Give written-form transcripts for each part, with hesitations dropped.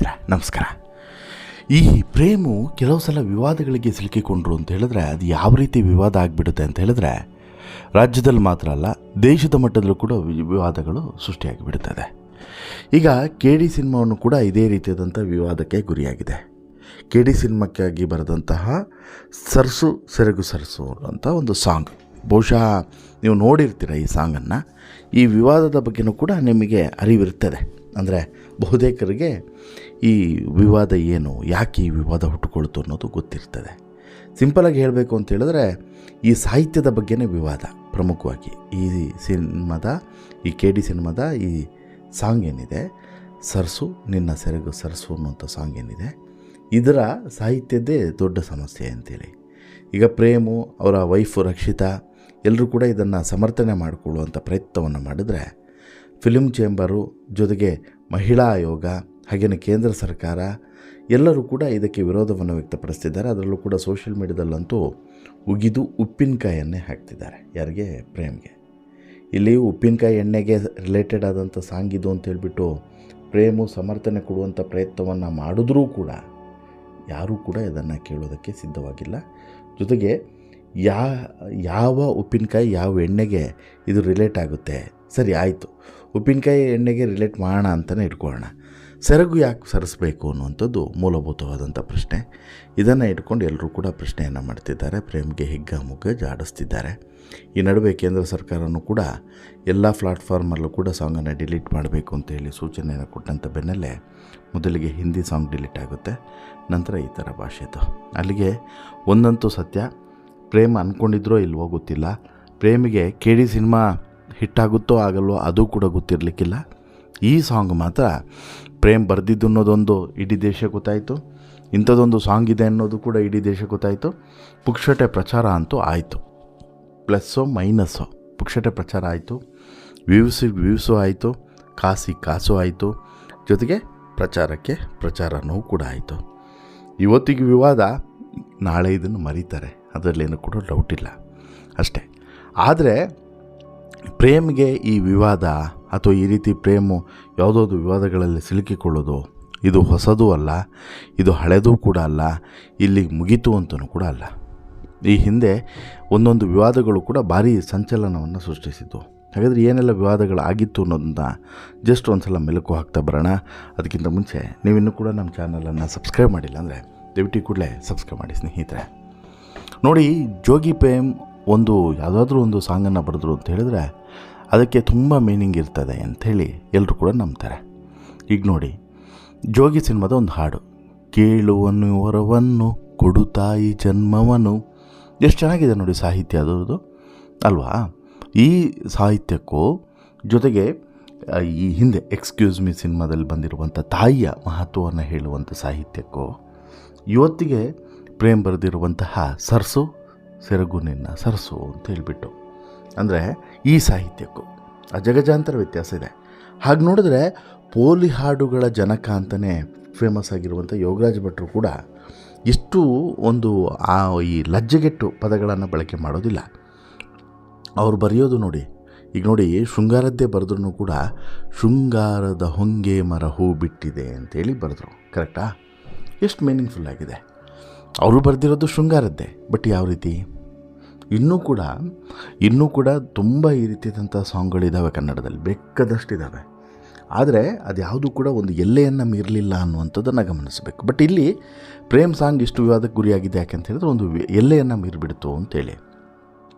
ಸ್ನೇಹಿತರೆ, ನಮಸ್ಕಾರ. ಈ ಪ್ರೇಮು ಕೆಲವು ಸಲ ವಿವಾದಗಳಿಗೆ ಸಿಲುಕಿಕೊಂಡ್ರು ಅಂತ ಹೇಳಿದ್ರೆ ಅದು ಯಾವ ರೀತಿ ವಿವಾದ ಆಗಿಬಿಡುತ್ತೆ ಅಂತ ಹೇಳಿದ್ರೆ ರಾಜ್ಯದಲ್ಲಿ ಮಾತ್ರ ಅಲ್ಲ, ದೇಶದ ಮಟ್ಟದಲ್ಲೂ ಕೂಡ ವಿವಾದಗಳು ಸೃಷ್ಟಿಯಾಗಿಬಿಡುತ್ತದೆ. ಈಗ KD ಸಿನಿಮಾವನ್ನು ಕೂಡ ಇದೇ ರೀತಿಯಾದಂಥ ವಿವಾದಕ್ಕೆ ಗುರಿಯಾಗಿದೆ. KD ಸಿನಿಮಾಕ್ಕಾಗಿ ಬರೆದಂತಹ ಸರ್ಸು ಸೆರಗು ಸರ್ಸು ಅಂತ ಒಂದು ಸಾಂಗ್, ಬಹುಶಃ ನೀವು ನೋಡಿರ್ತೀರ ಈ ಸಾಂಗನ್ನು. ಈ ವಿವಾದದ ಬಗ್ಗೆನೂ ಕೂಡ ನಿಮಗೆ ಅರಿವಿರುತ್ತದೆ. ಅಂದರೆ ಬಹುತೇಕರಿಗೆ ಈ ವಿವಾದ ಏನು, ಯಾಕೆ ಈ ವಿವಾದ ಹುಟ್ಟುಕೊಳ್ತು ಅನ್ನೋದು ಗೊತ್ತಿರ್ತದೆ. ಸಿಂಪಲಾಗಿ ಹೇಳಬೇಕು ಅಂತ ಹೇಳಿದ್ರೆ ಈ ಸಾಹಿತ್ಯದ ಬಗ್ಗೆನೇ ವಿವಾದ ಪ್ರಮುಖವಾಗಿ. ಈ ಸಿನಿಮಾದ ಈ KD ಸಿನಿಮಾದ ಈ ಸಾಂಗ್ ಏನಿದೆ, ಸರ್ಸು ನಿನ್ನ ಸೆರಗು ಸರ್ಸು ಅನ್ನುವಂಥ ಸಾಂಗ್ ಏನಿದೆ, ಇದರ ಸಾಹಿತ್ಯದ್ದೇ ದೊಡ್ಡ ಸಮಸ್ಯೆ ಅಂತೇಳಿ. ಈಗ ಪ್ರೇಮು ಅವರ ವೈಫು ರಕ್ಷಿತಾ ಎಲ್ಲರೂ ಕೂಡ ಇದನ್ನು ಸಮರ್ಥನೆ ಮಾಡಿಕೊಳ್ಳುವಂಥ ಪ್ರಯತ್ನವನ್ನು ಮಾಡಿದ್ರೆ ಫಿಲ್ಮ್ ಚೇಂಬರು ಜೊತೆಗೆ ಮಹಿಳಾ ಆಯೋಗ ಹಾಗೆಯೇ ಕೇಂದ್ರ ಸರ್ಕಾರ ಎಲ್ಲರೂ ಕೂಡ ಇದಕ್ಕೆ ವಿರೋಧವನ್ನು ವ್ಯಕ್ತಪಡಿಸ್ತಿದ್ದಾರೆ. ಅದರಲ್ಲೂ ಕೂಡ ಸೋಷಿಯಲ್ ಮೀಡಿಯಾದಲ್ಲಂತೂ ಉಗಿದು ಉಪ್ಪಿನಕಾಯಿಯನ್ನೇ ಹಾಕ್ತಿದ್ದಾರೆ. ಯಾರಿಗೆ? ಪ್ರೇಮ್ಗೆ. ಇಲ್ಲಿ ಉಪ್ಪಿನಕಾಯಿ ಎಣ್ಣೆಗೆ ರಿಲೇಟೆಡ್ ಆದಂಥ ಸಾಂಗ್ ಇದು ಅಂತೇಳ್ಬಿಟ್ಟು ಪ್ರೇಮು ಸಮರ್ಥನೆ ಕೊಡುವಂಥ ಪ್ರಯತ್ನವನ್ನು ಮಾಡಿದ್ರೂ ಕೂಡ ಯಾರೂ ಕೂಡ ಇದನ್ನು ಕೇಳೋದಕ್ಕೆ ಸಿದ್ಧವಾಗಿಲ್ಲ. ಜೊತೆಗೆ ಯಾವ ಉಪ್ಪಿನಕಾಯಿ ಯಾವ ಎಣ್ಣೆಗೆ ಇದು ರಿಲೇಟ್ ಆಗುತ್ತೆ, ಸರಿ ಆಯಿತು, ಉಪ್ಪಿನಕಾಯಿ ಎಣ್ಣೆಗೆ ರಿಲೇಟ್ ಮಾಡೋಣ ಅಂತಲೇ ಇಟ್ಕೊಳ್ಳೋಣ, ಸೆರಗು ಯಾಕೆ ಸರಿಸಬೇಕು ಅನ್ನುವಂಥದ್ದು ಮೂಲಭೂತವಾದಂಥ ಪ್ರಶ್ನೆ. ಇದನ್ನು ಇಟ್ಕೊಂಡು ಎಲ್ಲರೂ ಕೂಡ ಪ್ರಶ್ನೆಯನ್ನು ಮಾಡ್ತಿದ್ದಾರೆ, ಪ್ರೇಮ್ಗೆ ಹಿಗ್ಗಾಮುಗ್ಗ ಜಾಡಿಸ್ತಿದ್ದಾರೆ. ಈ ನಡುವೆ ಕೇಂದ್ರ ಸರ್ಕಾರನೂ ಕೂಡ ಎಲ್ಲ ಪ್ಲಾಟ್ಫಾರ್ಮಲ್ಲೂ ಕೂಡ ಸಾಂಗನ್ನು ಡಿಲೀಟ್ ಮಾಡಬೇಕು ಅಂತೇಳಿ ಸೂಚನೆಯನ್ನು ಕೊಟ್ಟಂಥ ಬೆನ್ನಲ್ಲೇ ಮೊದಲಿಗೆ ಹಿಂದಿ ಸಾಂಗ್ ಡಿಲೀಟ್ ಆಗುತ್ತೆ, ನಂತರ ಈ ಥರ ಭಾಷೆದು. ಅಲ್ಲಿಗೆ ಒಂದಂತೂ ಸತ್ಯ, ಪ್ರೇಮ್ ಅಂದ್ಕೊಂಡಿದ್ರೋ ಇಲ್ವೋ ಗೊತ್ತಿಲ್ಲ, ಪ್ರೇಮಿಗೆ KD ಸಿನಿಮಾ ಹಿಟ್ಟಾಗುತ್ತೋ ಆಗಲ್ವೋ ಅದು ಕೂಡ ಗೊತ್ತಿರಲಿಕ್ಕಿಲ್ಲ. ಈ ಸಾಂಗ್ ಮಾತ್ರ ಪ್ರೇಮ್ ಬರೆದಿದ್ದು ಅನ್ನೋದೊಂದು ಇಡೀ ದೇಶ ಗೊತ್ತಾಯಿತು, ಇಂಥದ್ದೊಂದು ಸಾಂಗ್ ಇದೆ ಅನ್ನೋದು ಕೂಡ ಇಡೀ ದೇಶ ಗೊತ್ತಾಯಿತು. ಪುಕ್ಷಟೆ ಪ್ರಚಾರ ಅಂತೂ ಆಯಿತು, ಪ್ಲಸ್ಸೋ ಮೈನಸ್ಸೋ ಪುಕ್ಷಟೆ ಪ್ರಚಾರ ಆಯಿತು, ವ್ಯೂಸು ಆಯಿತು, ಕಾಸು ಆಯಿತು, ಜೊತೆಗೆ ಪ್ರಚಾರನೂ ಕೂಡ ಆಯಿತು. ಇವತ್ತಿಗೆ ವಿವಾದ, ನಾಳೆ ಇದನ್ನು ಮರೀತಾರೆ, ಅದರಲ್ಲೇನು ಕೂಡ ಡೌಟ್ ಇಲ್ಲ ಅಷ್ಟೇ. ಆದರೆ ಪ್ರೇಮ್ಗೆ ಈ ವಿವಾದ ಅಥವಾ ಈ ರೀತಿ ಪ್ರೇಮು ಯಾವುದಾದ್ರು ವಿವಾದಗಳಲ್ಲಿ ಸಿಲುಕಿಕೊಳ್ಳೋದು ಇದು ಹೊಸದೂ ಅಲ್ಲ, ಇದು ಹಳೆದೂ ಕೂಡ ಅಲ್ಲ, ಇಲ್ಲಿಗೆ ಮುಗೀತು ಅಂತಲೂ ಕೂಡ ಅಲ್ಲ. ಈ ಹಿಂದೆ ಒಂದೊಂದು ವಿವಾದಗಳು ಕೂಡ ಭಾರಿ ಸಂಚಲನವನ್ನು ಸೃಷ್ಟಿಸಿದ್ದು. ಹಾಗಾದರೆ ಏನೆಲ್ಲ ವಿವಾದಗಳು ಆಗಿತ್ತು ಅನ್ನೋದನ್ನ ಜಸ್ಟ್ ಒಂದು ಸಲ ಮೆಲುಕು ಹಾಕ್ತಾ ಬರೋಣ. ಅದಕ್ಕಿಂತ ಮುಂಚೆ ನೀವಿನ್ನೂ ಕೂಡ ನಮ್ಮ ಚಾನಲನ್ನು ಸಬ್ಸ್ಕ್ರೈಬ್ ಮಾಡಿಲ್ಲ ಅಂದರೆ ದಯವಿಟ್ಟು ಕೂಡಲೇ ಸಬ್ಸ್ಕ್ರೈಬ್ ಮಾಡಿ ಸ್ನೇಹಿತರೆ. ನೋಡಿ, ಜೋಗಿ ಪ್ರೇಮ್ ಯಾವುದಾದ್ರೂ ಒಂದು ಸಾಂಗನ್ನು ಬರೆದ್ರು ಅಂತ ಹೇಳಿದ್ರೆ ಅದಕ್ಕೆ ತುಂಬ ಮೀನಿಂಗ್ ಇರ್ತದೆ ಅಂಥೇಳಿ ಎಲ್ಲರೂ ಕೂಡ ನಂಬ್ತಾರೆ. ಈಗ ನೋಡಿ, ಜೋಗಿ ಸಿನಿಮಾದ ಒಂದು ಹಾಡು, ಕೇಳುವನು ವರವನ್ನು ಕೊಡುತ್ತಾಯಿ ಜನ್ಮವನ್ನು, ಎಷ್ಟು ಚೆನ್ನಾಗಿದೆ ನೋಡಿ ಸಾಹಿತ್ಯ ಅದರದ್ದು ಅಲ್ವಾ. ಈ ಸಾಹಿತ್ಯಕ್ಕೂ ಜೊತೆಗೆ ಈ ಹಿಂದೆ ಎಕ್ಸ್ಕ್ಯೂಸ್ ಮೀ ಸಿನಿಮಾದಲ್ಲಿ ಬಂದಿರುವಂಥ ತಾಯಿಯ ಮಹತ್ವವನ್ನು ಹೇಳುವಂಥ ಸಾಹಿತ್ಯಕ್ಕೂ ಇವತ್ತಿಗೆ ಪ್ರೇಮ್ ಬರೆದಿರುವಂತಹ ಸರ್ಸು ಸೆರಗು ನಿನ್ನ ಸರ್ಸು ಅಂತ ಹೇಳಿಬಿಟ್ಟು, ಅಂದರೆ ಈ ಸಾಹಿತ್ಯಕ್ಕೂ ಅಜಗಜಾಂತರ ವ್ಯತ್ಯಾಸ ಇದೆ. ಹಾಗೆ ನೋಡಿದ್ರೆ ಪೋಲಿ ಹಾಡುಗಳ ಜನಕ ಅಂತಲೇ ಫೇಮಸ್ ಆಗಿರುವಂಥ ಯೋಗರಾಜ್ ಭಟ್ರು ಕೂಡ ಇಷ್ಟು ಈ ಲಜ್ಜೆಗೆಟ್ಟು ಪದಗಳನ್ನು ಬಳಕೆ ಮಾಡೋದಿಲ್ಲ. ಅವ್ರು ಬರೆಯೋದು ನೋಡಿ, ಈಗ ನೋಡಿ, ಶೃಂಗಾರದ್ದೇ ಬರೆದ್ರೂ ಕೂಡ ಶೃಂಗಾರದ ಹೊಂಗೆ ಮರ ಹೂ ಬಿಟ್ಟಿದೆ ಅಂತೇಳಿ ಬರೆದ್ರು. ಕರೆಕ್ಟಾ? ಎಷ್ಟು ಮೀನಿಂಗ್ಫುಲ್ ಆಗಿದೆ. ಅವರು ಬರೆದಿರೋದು ಶೃಂಗಾರದ್ದೇ, ಬಟ್ ಯಾವ ರೀತಿ? ಇನ್ನೂ ಕೂಡ ತುಂಬ ಈ ರೀತಿಯಾದಂಥ ಸಾಂಗ್ಗಳಿದ್ದಾವೆ ಕನ್ನಡದಲ್ಲಿ, ಬೇಕಾದಷ್ಟಿದ್ದಾವೆ. ಆದರೆ ಅದು ಯಾವುದೂ ಕೂಡ ಒಂದು ಎಲ್ಲೆಯನ್ನು ಮೀರಲಿಲ್ಲ ಅನ್ನುವಂಥದ್ದನ್ನು ಗಮನಿಸಬೇಕು. ಬಟ್ ಇಲ್ಲಿ ಪ್ರೇಮ್ ಸಾಂಗ್ ಇಷ್ಟು ವಿವಾದಕ್ಕೆ ಗುರಿಯಾಗಿದೆ ಯಾಕೆಂತ ಹೇಳಿದ್ರೆ ಒಂದು ಎಲ್ಲೆಯನ್ನು ಮೀರಿಬಿಡ್ತು ಅಂತೇಳಿ.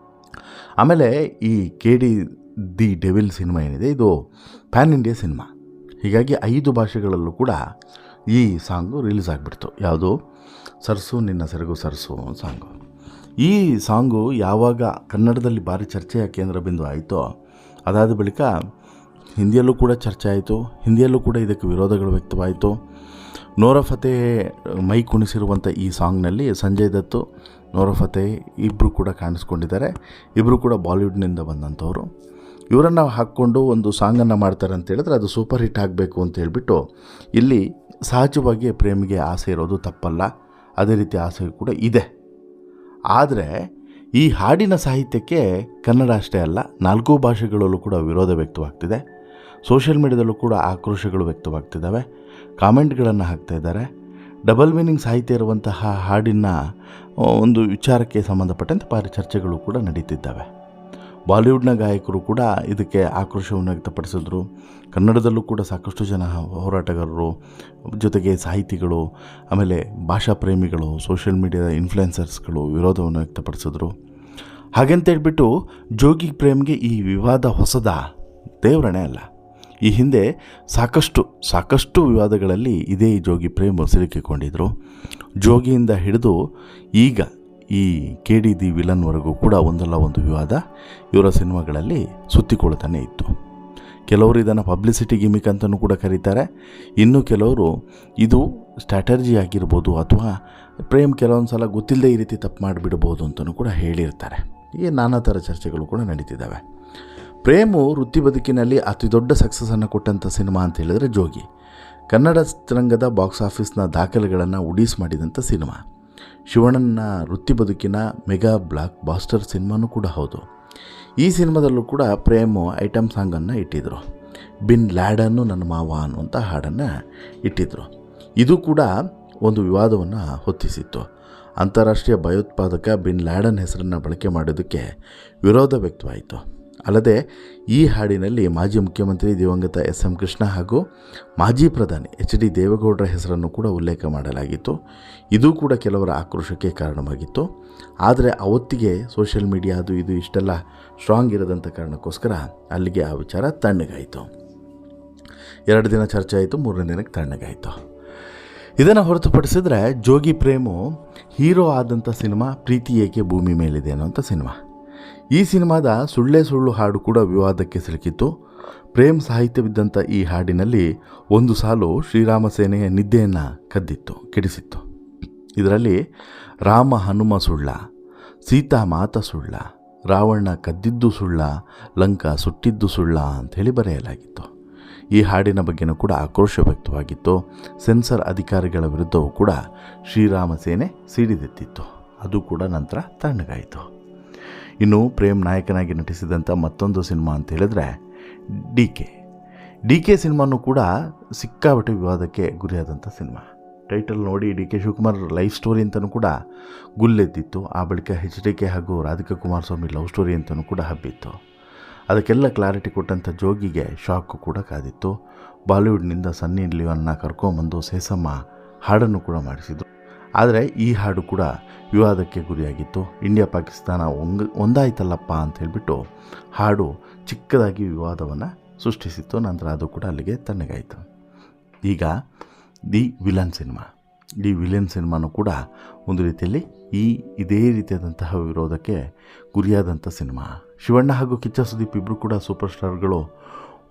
ಆಮೇಲೆ ಈ KD ದಿ ಡೆವಿಲ್ ಸಿನಿಮಾ ಏನಿದೆ, ಇದು ಪ್ಯಾನ್ ಇಂಡಿಯಾ ಸಿನಿಮಾ. ಹೀಗಾಗಿ 5 ಭಾಷೆಗಳಲ್ಲೂ ಕೂಡ ಈ ಸಾಂಗು ರಿಲೀಸ್ ಆಗಿಬಿಡ್ತು. ಯಾವುದು? ಸರ್ಸು ನಿನ್ನ ಸೆರಗು ಸರ್ಸು ಸಾಂಗು. ಈ ಸಾಂಗು ಯಾವಾಗ ಕನ್ನಡದಲ್ಲಿ ಭಾರಿ ಚರ್ಚೆಯ ಕೇಂದ್ರ ಬಿಂದು ಆಯಿತೋ, ಅದಾದ ಬಳಿಕ ಹಿಂದಿಯಲ್ಲೂ ಕೂಡ ಚರ್ಚೆ ಆಯಿತು, ಹಿಂದಿಯಲ್ಲೂ ಕೂಡ ಇದಕ್ಕೆ ವಿರೋಧಗಳು ವ್ಯಕ್ತವಾಯಿತು. ನೋರಾ ಫತೇ ಮೈ ಕುಣಿಸಿರುವಂಥ ಈ ಸಾಂಗ್ನಲ್ಲಿ ಸಂಜಯ್ ದತ್ತು, ನೋರಾ ಫತೇ ಇಬ್ಬರು ಕೂಡ ಕಾಣಿಸ್ಕೊಂಡಿದ್ದಾರೆ. ಇಬ್ಬರು ಕೂಡ ಬಾಲಿವುಡ್ನಿಂದ ಬಂದಂಥವ್ರು. ಇವರನ್ನು ಹಾಕ್ಕೊಂಡು ಒಂದು ಸಾಂಗನ್ನು ಮಾಡ್ತಾರೆ ಅಂತ ಹೇಳಿದ್ರೆ ಅದು ಸೂಪರ್ ಹಿಟ್ ಆಗಬೇಕು ಅಂತ ಹೇಳ್ಬಿಟ್ಟು ಇಲ್ಲಿ ಸಹಜವಾಗಿ ಪ್ರೇಮಿಗೆ ಆಸೆ ಇರೋದು ತಪ್ಪಲ್ಲ, ಅದೇ ರೀತಿ ಆಸೆ ಕೂಡ ಇದೆ. ಆದರೆ ಈ ಹಾಡಿನ ಸಾಹಿತ್ಯಕ್ಕೆ ಕನ್ನಡ ಅಷ್ಟೇ ಅಲ್ಲ 4 ಭಾಷೆಗಳಲ್ಲೂ ಕೂಡ ವಿರೋಧ ವ್ಯಕ್ತವಾಗ್ತಿದೆ. ಸೋಷಿಯಲ್ ಮೀಡಿಯಾದಲ್ಲೂ ಕೂಡ ಆಕ್ರೋಶಗಳು ವ್ಯಕ್ತವಾಗ್ತಿದ್ದಾವೆ, ಕಾಮೆಂಟ್ಗಳನ್ನು ಹಾಕ್ತಾಯಿದ್ದಾರೆ. ಡಬಲ್ ಮೀನಿಂಗ್ ಸಾಹಿತ್ಯ ಇರುವಂತಹ ಹಾಡಿನ ಒಂದು ವಿಚಾರಕ್ಕೆ ಸಂಬಂಧಪಟ್ಟಂತೆ ಭಾರಿ ಚರ್ಚೆಗಳು ಕೂಡ ನಡೀತಿದ್ದಾವೆ. ಬಾಲಿವುಡ್ನ ಗಾಯಕರು ಕೂಡ ಇದಕ್ಕೆ ಆಕ್ರೋಶವನ್ನು ವ್ಯಕ್ತಪಡಿಸಿದ್ರು. ಕನ್ನಡದಲ್ಲೂ ಕೂಡ ಸಾಕಷ್ಟು ಜನ ಹೋರಾಟಗಾರರು, ಜೊತೆಗೆ ಸಾಹಿತಿಗಳು, ಆಮೇಲೆ ಭಾಷಾ ಪ್ರೇಮಿಗಳು, ಸೋಷಿಯಲ್ ಮೀಡಿಯಾದ ಇನ್ಫ್ಲುಯೆನ್ಸರ್ಸ್ಗಳು ವಿರೋಧವನ್ನು ವ್ಯಕ್ತಪಡಿಸಿದ್ರು. ಹಾಗಂತೇಳ್ಬಿಟ್ಟು ಜೋಗಿ ಪ್ರೇಮ್ಗೆ ಈ ವಿವಾದ ಹೊಸದ? ದೇವರಣೆ ಅಲ್ಲ. ಈ ಹಿಂದೆ ಸಾಕಷ್ಟು ವಿವಾದಗಳಲ್ಲಿ ಇದೇ ಜೋಗಿ ಪ್ರೇಮ್ ಸಿಲುಕಿಕೊಂಡಿದ್ದರು. ಜೋಗಿಯಿಂದ ಹಿಡಿದು ಈಗ ಈ KD ದಿ ವಿಲನ್ವರೆಗೂ ಕೂಡ ಒಂದಲ್ಲ ಒಂದು ವಿವಾದ ಇವರ ಸಿನಿಮಾಗಳಲ್ಲಿ ಸುತ್ತಿಕೊಳ್ತಾನೆ ಇತ್ತು. ಕೆಲವರು ಇದನ್ನು ಪಬ್ಲಿಸಿಟಿ ಗಿಮಿಕ್ ಅಂತಲೂ ಕೂಡ ಕರೀತಾರೆ. ಇನ್ನು ಕೆಲವರು ಇದು ಸ್ಟ್ರಾಟರ್ಜಿ ಆಗಿರ್ಬೋದು, ಅಥವಾ ಪ್ರೇಮ್ ಕೆಲವೊಂದು ಸಲ ಗೊತ್ತಿಲ್ಲದೆ ಈ ರೀತಿ ತಪ್ಪು ಮಾಡಿಬಿಡ್ಬೋದು ಅಂತಲೂ ಕೂಡ ಹೇಳಿರ್ತಾರೆ. ಹೀಗೆ ನಾನಾ ಥರ ಚರ್ಚೆಗಳು ಕೂಡ ನಡೀತಿದ್ದಾವೆ. ಪ್ರೇಮು ವೃತ್ತಿ ಬದುಕಿನಲ್ಲಿ ಅತಿ ದೊಡ್ಡ ಸಕ್ಸಸ್ಸನ್ನು ಕೊಟ್ಟಂಥ ಸಿನಿಮಾ ಅಂತ ಹೇಳಿದರೆ ಜೋಗಿ. ಕನ್ನಡ ಚಿತ್ರರಂಗದ ಬಾಕ್ಸ್ ಆಫೀಸ್ನ ದಾಖಲೆಗಳನ್ನು ಉಡೀಸ್ ಮಾಡಿದಂಥ ಸಿನಿಮಾ. ಶಿವಣ್ಣನ ವೃತ್ತಿ ಬದುಕಿನ ಮೆಗಾ ಬ್ಲಾಕ್ ಬಾಸ್ಟರ್ ಸಿನಿಮಾನೂ ಕೂಡ ಹೌದು. ಈ ಸಿನಿಮಾದಲ್ಲೂ ಕೂಡ ಪ್ರೇಮು ಐಟಮ್ ಸಾಂಗನ್ನು ಇಟ್ಟಿದ್ದರು. ಬಿನ್ ಲ್ಯಾಡನ್ನು ನನ್ನ ಮಾವ ಅನ್ನುವಂಥ ಹಾಡನ್ನು ಇಟ್ಟಿದ್ದರು. ಇದು ಕೂಡ ಒಂದು ವಿವಾದವನ್ನು ಹೊತ್ತಿಸಿತ್ತು. ಅಂತಾರಾಷ್ಟ್ರೀಯ ಭಯೋತ್ಪಾದಕ ಬಿನ್ ಲ್ಯಾಡನ್ ಹೆಸರನ್ನು ಬಳಕೆ ಮಾಡೋದಕ್ಕೆ ವಿರೋಧ ವ್ಯಕ್ತವಾಯಿತು. ಅಲ್ಲದೆ ಈ ಹಾಡಿನಲ್ಲಿ ಮಾಜಿ ಮುಖ್ಯಮಂತ್ರಿ ದಿವಂಗತ SM ಕೃಷ್ಣ ಹಾಗೂ ಮಾಜಿ ಪ್ರಧಾನಿ HD ದೇವೇಗೌಡರ ಹೆಸರನ್ನು ಕೂಡ ಉಲ್ಲೇಖ ಮಾಡಲಾಗಿತ್ತು. ಇದು ಕೂಡ ಕೆಲವರ ಆಕ್ರೋಶಕ್ಕೆ ಕಾರಣವಾಗಿತ್ತು. ಆದರೆ ಅವತ್ತಿಗೆ ಸೋಷಿಯಲ್ ಮೀಡಿಯಾ ಅದು ಇದು ಇಷ್ಟೆಲ್ಲ ಸ್ಟ್ರಾಂಗ್ ಇರೋದಂಥ ಕಾರಣಕ್ಕೋಸ್ಕರ ಅಲ್ಲಿಗೆ ಆ ವಿಚಾರ ತಣ್ಣಗಾಯಿತು. 2 ದಿನ ಚರ್ಚೆ ಆಯಿತು, 3ನೇ ದಿನಕ್ಕೆ ತಣ್ಣಗಾಯಿತು. ಇದನ್ನು ಹೊರತುಪಡಿಸಿದರೆ ಜೋಗಿ ಪ್ರೇಮು ಹೀರೋ ಆದಂಥ ಸಿನಿಮಾ ಪ್ರೀತಿ ಏಕೆ ಭೂಮಿ ಮೇಲಿದೆ ಅನ್ನೋಂಥ ಸಿನಿಮಾ. ಈ ಸಿನಿಮಾದ ಸುಳ್ಳೇ ಸುಳ್ಳು ಹಾಡು ಕೂಡ ವಿವಾದಕ್ಕೆ ಸಿಲುಕಿತ್ತು. ಪ್ರೇಮ್ ಸಾಹಿತ್ಯವಿದ್ದಂಥ ಈ ಹಾಡಿನಲ್ಲಿ ಒಂದು ಸಾಲು ಶ್ರೀರಾಮ ಸೇನೆಯ ನಿದ್ದೆಯನ್ನು ಕೆಡಿಸಿತ್ತು. ಇದರಲ್ಲಿ ರಾಮ ಹನುಮ ಸುಳ್ಳ, ಸೀತಾ ಮಾತ ಸುಳ್ಳ, ರಾವಣ ಕದ್ದಿದ್ದು ಸುಳ್ಳ, ಲಂಕಾ ಸುಟ್ಟಿದ್ದು ಸುಳ್ಳ ಅಂಥೇಳಿ ಬರೆಯಲಾಗಿತ್ತು. ಈ ಹಾಡಿನ ಬಗ್ಗೆನೂ ಕೂಡ ಆಕ್ರೋಶ ವ್ಯಕ್ತವಾಗಿತ್ತು. ಸೆನ್ಸರ್ ಅಧಿಕಾರಿಗಳ ವಿರುದ್ಧವೂ ಕೂಡ ಶ್ರೀರಾಮ ಸೇನೆ ಸಿಡಿದೆದ್ದಿತ್ತು. ಅದು ಕೂಡ ನಂತರ ತಣ್ಣಗಾಯಿತು. ಇನ್ನು ಪ್ರೇಮ್ ನಾಯಕನಾಗಿ ನಟಿಸಿದಂಥ ಮತ್ತೊಂದು ಸಿನಿಮಾ ಅಂತ ಹೇಳಿದ್ರೆ DK ಸಿನಿಮಾನೂ ಕೂಡ ಸಿಕ್ಕಾಪಟ್ಟೆ ವಿವಾದಕ್ಕೆ ಗುರಿಯಾದಂಥ ಸಿನಿಮಾ. ಟೈಟಲ್ ನೋಡಿ DK ಶಿವಕುಮಾರ್ ಲೈಫ್ ಸ್ಟೋರಿ ಅಂತಲೂ ಕೂಡ ಗುಲ್ಲೆದ್ದಿತ್ತು. ಆ ಬಳಿಕ HDK ಹಾಗೂ ರಾಧಿಕಾ ಕುಮಾರಸ್ವಾಮಿ ಲವ್ ಸ್ಟೋರಿ ಅಂತಲೂ ಕೂಡ ಹಬ್ಬಿತ್ತು. ಅದಕ್ಕೆಲ್ಲ ಕ್ಲಾರಿಟಿ ಕೊಟ್ಟಂಥ ಜೋಗಿಗೆ ಶಾಕು ಕೂಡ ಕಾದಿತ್ತು. ಬಾಲಿವುಡ್ನಿಂದ ಸನ್ನಿ ಲಿಯೋನ್ನ ಕರ್ಕೊಂಬಂದು ಸೇಸಮ್ಮ ಹಾಡನ್ನು ಕೂಡ ಮಾಡಿಸಿದರು. ಆದರೆ ಈ ಹಾಡು ಕೂಡ ವಿವಾದಕ್ಕೆ ಗುರಿಯಾಗಿತ್ತು. ಇಂಡಿಯಾ ಪಾಕಿಸ್ತಾನ ಒಂದಾಯ್ತಲ್ಲಪ್ಪ ಅಂತ ಹೇಳಿಬಿಟ್ಟು ಹಾಡು ಚಿಕ್ಕದಾಗಿ ವಿವಾದವನ್ನು ಸೃಷ್ಟಿಸಿತ್ತು. ನಂತರ ಅದು ಕೂಡ ಅಲ್ಲಿಗೆ ತಣ್ಣಗಾಯಿತು. ಈಗ ದಿ ವಿಲನ್ ಸಿನಿಮಾನೂ ಕೂಡ ಒಂದು ರೀತಿಯಲ್ಲಿ ಇದೇ ರೀತಿಯಾದಂತಹ ವಿರೋಧಕ್ಕೆ ಗುರಿಯಾದಂಥ ಸಿನಿಮಾ. ಶಿವಣ್ಣ ಹಾಗೂ ಕಿಚ್ಚ ಸುದೀಪ್ ಇಬ್ಬರು ಕೂಡ ಸೂಪರ್ ಸ್ಟಾರ್ಗಳು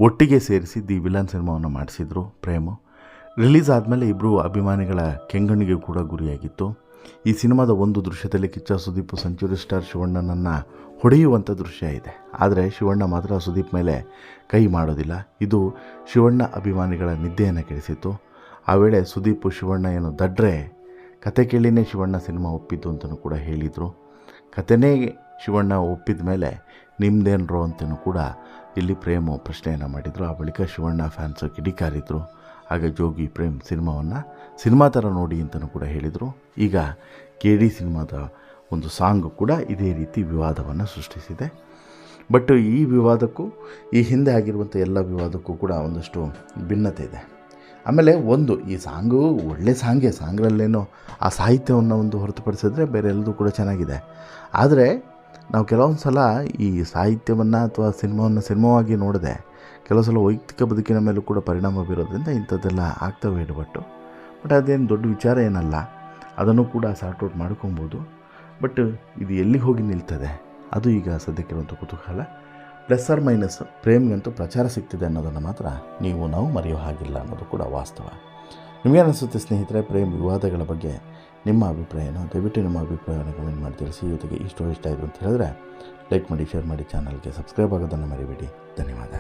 ಒಟ್ಟಿಗೆ ಸೇರಿಸಿ ದಿ ವಿಲನ್ ಸಿನಿಮಾವನ್ನು ಮಾಡಿಸಿದರು ಪ್ರೇಮು. ರಿಲೀಸ್ ಆದಮೇಲೆ ಇಬ್ಬರು ಅಭಿಮಾನಿಗಳ ಕೆಂಗಣ್ಣಿಗೆ ಕೂಡ ಗುರಿಯಾಗಿತ್ತು. ಈ ಸಿನಿಮಾದ ಒಂದು ದೃಶ್ಯದಲ್ಲಿ ಕಿಚ್ಚ ಸುದೀಪ್ ಸೆಂಚುರಿ ಸ್ಟಾರ್ ಶಿವಣ್ಣನನ್ನು ಹೊಡೆಯುವಂಥ ದೃಶ್ಯ ಇದೆ. ಆದರೆ ಶಿವಣ್ಣ ಮಾತ್ರ ಸುದೀಪ್ ಮೇಲೆ ಕೈ ಮಾಡೋದಿಲ್ಲ. ಇದು ಶಿವಣ್ಣ ಅಭಿಮಾನಿಗಳ ನಿದ್ದೆಯನ್ನು ಕೆಡಿಸಿತ್ತು. ಆ ವೇಳೆ ಸುದೀಪ್ ಶಿವಣ್ಣ ಏನು ದಡ್ರೆ, ಕತೆ ಕೇಳಿನೇ ಶಿವಣ್ಣ ಸಿನಿಮಾ ಒಪ್ಪಿದ್ದು ಅಂತಲೂ ಕೂಡ ಹೇಳಿದರು. ಕತೆನೇ ಶಿವಣ್ಣ ಒಪ್ಪಿದ ಮೇಲೆ ನಿಮ್ಮದೇನ್ರೋ ಅಂತಲೂ ಕೂಡ ಇಲ್ಲಿ ಪ್ರೇಮು ಪ್ರಶ್ನೆಯನ್ನು ಮಾಡಿದರು. ಆ ಬಳಿಕ ಶಿವಣ್ಣ ಫ್ಯಾನ್ಸು ಕಿಡಿಕಾರಿದ್ರು. ಆಗ ಜೋಗಿ ಪ್ರೇಮ್ ಸಿನಿಮಾ ಥರ ನೋಡಿ ಅಂತಲೂ ಕೂಡ ಹೇಳಿದರು. ಈಗ KD ಸಿನಿಮಾದ ಒಂದು ಸಾಂಗು ಕೂಡ ಇದೇ ರೀತಿ ವಿವಾದವನ್ನು ಸೃಷ್ಟಿಸಿದೆ. ಬಟ್ ಈ ವಿವಾದಕ್ಕೂ ಈ ಹಿಂದೆ ಆಗಿರುವಂಥ ಎಲ್ಲ ವಿವಾದಕ್ಕೂ ಕೂಡ ಒಂದಷ್ಟು ಭಿನ್ನತೆ ಇದೆ. ಆಮೇಲೆ ಈ ಸಾಂಗು ಒಳ್ಳೆ ಸಾಂಗ್ರಲ್ಲೇನೋ ಆ ಸಾಹಿತ್ಯವನ್ನು ಒಂದು ಹೊರತುಪಡಿಸಿದ್ರೆ ಬೇರೆ ಎಲ್ಲದೂ ಕೂಡ ಚೆನ್ನಾಗಿದೆ. ಆದರೆ ನಾವು ಕೆಲವೊಂದು ಸಲ ಈ ಸಾಹಿತ್ಯವನ್ನು ಅಥವಾ ಸಿನಿಮಾವಾಗಿ ನೋಡದೆ ಕೆಲವು ಸಲ ವೈಯಕ್ತಿಕ ಬದುಕಿನ ಮೇಲೂ ಕೂಡ ಪರಿಣಾಮ ಬೀರೋದ್ರಿಂದ ಇಂಥದ್ದೆಲ್ಲ ಆಗ್ತವೆ ಇಡಬಟ್ಟು. ಬಟ್ ಅದೇನು ದೊಡ್ಡ ವಿಚಾರ ಏನಲ್ಲ, ಅದನ್ನು ಕೂಡ ಸಾರ್ಟ್ ಔಟ್ ಮಾಡ್ಕೊಬೋದು. ಬಟ್ ಇದು ಎಲ್ಲಿ ಹೋಗಿ ನಿಲ್ತದೆ ಅದು ಈಗ ಸದ್ಯಕ್ಕಿರುವಂಥ ಕುತೂಹಲ. ಪ್ಲಸ್ ಆರ್ ಮೈನಸ್ ಪ್ರೇಮ್ಗಂತೂ ಪ್ರಚಾರ ಸಿಗ್ತಿದೆ ಅನ್ನೋದನ್ನು ಮಾತ್ರ ನಾವು ಮರೆಯೋ ಹಾಗಿಲ್ಲ ಅನ್ನೋದು ಕೂಡ ವಾಸ್ತವ. ನಿಮಗೇನಿಸುತ್ತೆ ಸ್ನೇಹಿತರೆ ಪ್ರೇಮ್ ವಿವಾದಗಳ ಬಗ್ಗೆ ನಿಮ್ಮ ಅಭಿಪ್ರಾಯನ ದಯವಿಟ್ಟು ನಿಮ್ಮ ಅಭಿಪ್ರಾಯವನ್ನು ಕಮೆಂಟ್ ಮಾಡಿ ತಿಳಿಸಿ. ಜೊತೆಗೆ ಈ ಸ್ಟೋರಿ ಇಷ್ಟ ಆಯಿತು ಅಂತ ಹೇಳಿದ್ರೆ ಲೈಕ್ ಮಾಡಿ, ಶೇರ್ ಮಾಡಿ, ಚಾನಲ್ಗೆ ಸಬ್ಸ್ಕ್ರೈಬ್ ಆಗೋದನ್ನು ಮರಿಬೇಡಿ. ಧನ್ಯವಾದ.